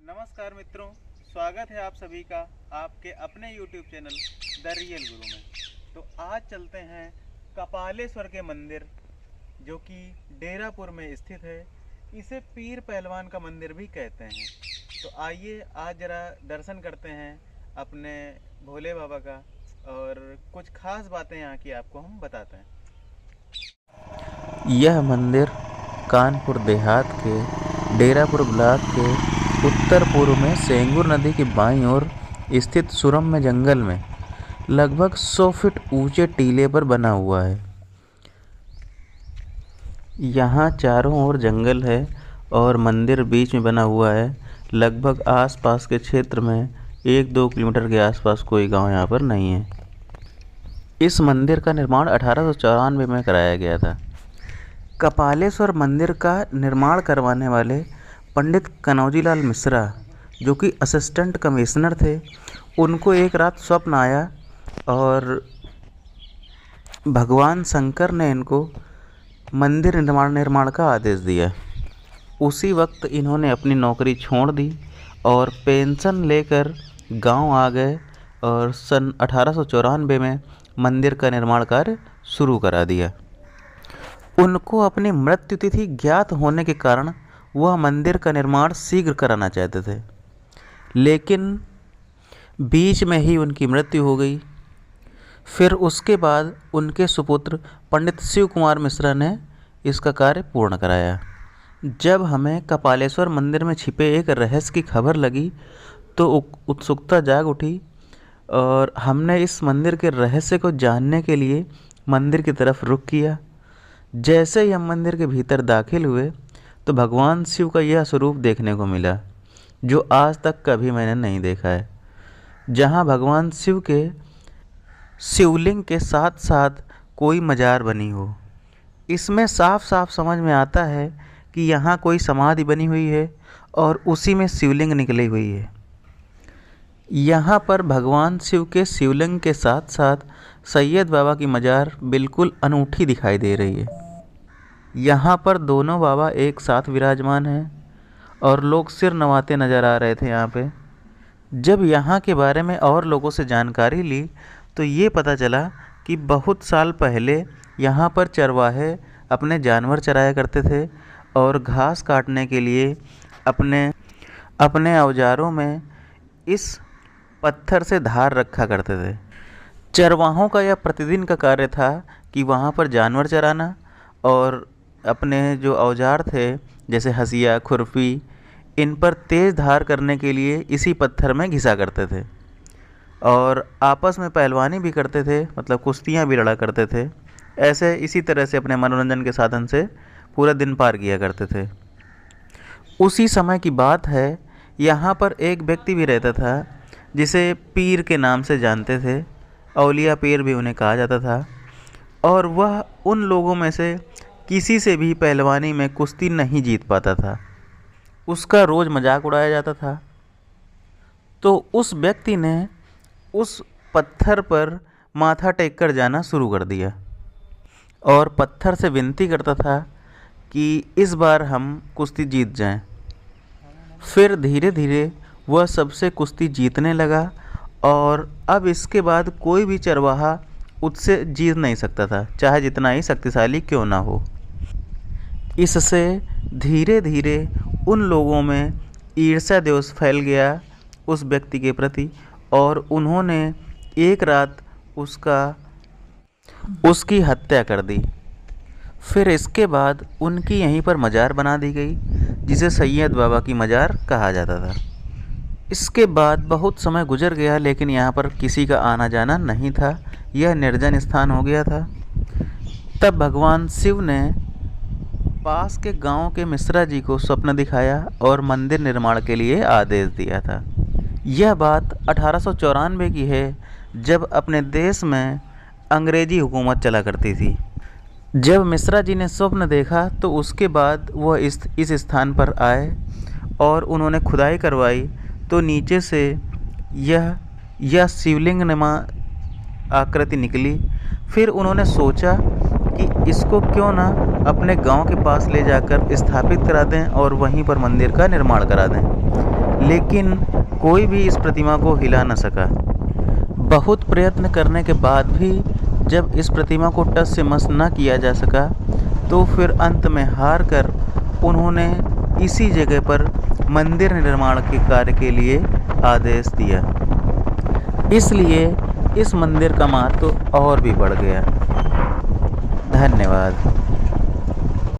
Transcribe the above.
नमस्कार मित्रों, स्वागत है आप सभी का आपके अपने YouTube चैनल द रियल गुरु में। तो आज चलते हैं कपालेश्वर के मंदिर जो कि डेरापुर में स्थित है। इसे पीर पहलवान का मंदिर भी कहते हैं। तो आइए आज ज़रा दर्शन करते हैं अपने भोले बाबा का और कुछ खास बातें यहाँ की आपको हम बताते हैं। यह मंदिर कानपुर देहात के डेरापुर ब्लॉक के उत्तर पूर्व में सेंगुर नदी की बाईं ओर स्थित सुरम्य जंगल में लगभग 100 फीट ऊंचे टीले पर बना हुआ है। यहाँ चारों ओर जंगल है और मंदिर बीच में बना हुआ है। लगभग आसपास के क्षेत्र में 1-2 किलोमीटर के आसपास कोई गांव यहाँ पर नहीं है। इस मंदिर का निर्माण 1894 में कराया गया था। कपालेश्वर मंदिर का निर्माण करवाने वाले पंडित कनौजीलाल मिश्रा, जो कि असिस्टेंट कमिश्नर थे, उनको एक रात स्वप्न आया और भगवान शंकर ने इनको मंदिर निर्माण का आदेश दिया। उसी वक्त इन्होंने अपनी नौकरी छोड़ दी और पेंशन लेकर गांव आ गए और सन 1894 में मंदिर का निर्माण कार्य शुरू करा दिया। उनको अपनी मृत्यु तिथि ज्ञात होने के कारण वह मंदिर का निर्माण शीघ्र कराना चाहते थे, लेकिन बीच में ही उनकी मृत्यु हो गई। फिर उसके बाद उनके सुपुत्र पंडित शिव कुमार मिश्रा ने इसका कार्य पूर्ण कराया। जब हमें कपालेश्वर मंदिर में छिपे एक रहस्य की खबर लगी तो उत्सुकता जाग उठी और हमने इस मंदिर के रहस्य को जानने के लिए मंदिर की तरफ रुख किया। जैसे ही हम मंदिर के भीतर दाखिल हुए तो भगवान शिव का यह स्वरूप देखने को मिला जो आज तक कभी मैंने नहीं देखा है। जहाँ भगवान शिव के शिवलिंग के साथ साथ कोई मजार बनी हो। इसमें साफ साफ समझ में आता है कि यहाँ कोई समाधि बनी हुई है और उसी में शिवलिंग निकली हुई है। यहाँ पर भगवान शिव के शिवलिंग के साथ साथ सैयद बाबा की मजार बिल्कुल अनूठी दिखाई दे रही है। यहाँ पर दोनों बाबा एक साथ विराजमान हैं और लोग सिर नवाते नज़र आ रहे थे यहाँ पे। जब यहाँ के बारे में और लोगों से जानकारी ली तो ये पता चला कि बहुत साल पहले यहाँ पर चरवाहे अपने जानवर चराया करते थे और घास काटने के लिए अपने औजारों में इस पत्थर से धार रखा करते थे। चरवाहों का यह प्रतिदिन का कार्य था कि वहाँ पर जानवर चराना और अपने जो औजार थे जैसे हंसिया, खुरपी, इन पर तेज़ धार करने के लिए इसी पत्थर में घिसा करते थे और आपस में पहलवानी भी करते थे, मतलब कुश्तियाँ भी लड़ा करते थे। ऐसे इसी तरह से अपने मनोरंजन के साधन से पूरा दिन पार किया करते थे। उसी समय की बात है, यहाँ पर एक व्यक्ति भी रहता था जिसे पीर के नाम से जानते थे, औलिया पीर भी उन्हें कहा जाता था, और वह उन लोगों में से किसी से भी पहलवानी में कुश्ती नहीं जीत पाता था। उसका रोज़ मजाक उड़ाया जाता था। तो उस व्यक्ति ने उस पत्थर पर माथा टेक कर जाना शुरू कर दिया और पत्थर से विनती करता था कि इस बार हम कुश्ती जीत जाएं। फिर धीरे धीरे वह सबसे कुश्ती जीतने लगा और अब इसके बाद कोई भी चरवाहा उससे जीत नहीं सकता था, चाहे जितना ही शक्तिशाली क्यों ना हो। इससे धीरे धीरे उन लोगों में ईर्ष्या द्वेष फैल गया उस व्यक्ति के प्रति और उन्होंने एक रात उसकी हत्या कर दी। फिर इसके बाद उनकी यहीं पर मजार बना दी गई जिसे सैयद बाबा की मजार कहा जाता था। इसके बाद बहुत समय गुजर गया लेकिन यहाँ पर किसी का आना जाना नहीं था। यह निर्जन स्थान हो गया था। तब भगवान शिव ने पास के गांव के मिश्रा जी को स्वप्न दिखाया और मंदिर निर्माण के लिए आदेश दिया था। यह बात 1894 की है, जब अपने देश में अंग्रेजी हुकूमत चला करती थी। जब मिश्रा जी ने स्वप्न देखा तो उसके बाद वह इस स्थान पर आए और उन्होंने खुदाई करवाई तो नीचे से यह शिवलिंग नुमा आकृति निकली। फिर उन्होंने सोचा कि इसको क्यों ना अपने गांव के पास ले जाकर स्थापित करा दें और वहीं पर मंदिर का निर्माण करा दें। लेकिन कोई भी इस प्रतिमा को हिला न सका। बहुत प्रयत्न करने के बाद भी जब इस प्रतिमा को टस से मस न किया जा सका तो फिर अंत में हार कर उन्होंने इसी जगह पर मंदिर निर्माण के कार्य के लिए आदेश दिया। इसलिए इस मंदिर का महत्व और भी बढ़ गया। धन्यवाद।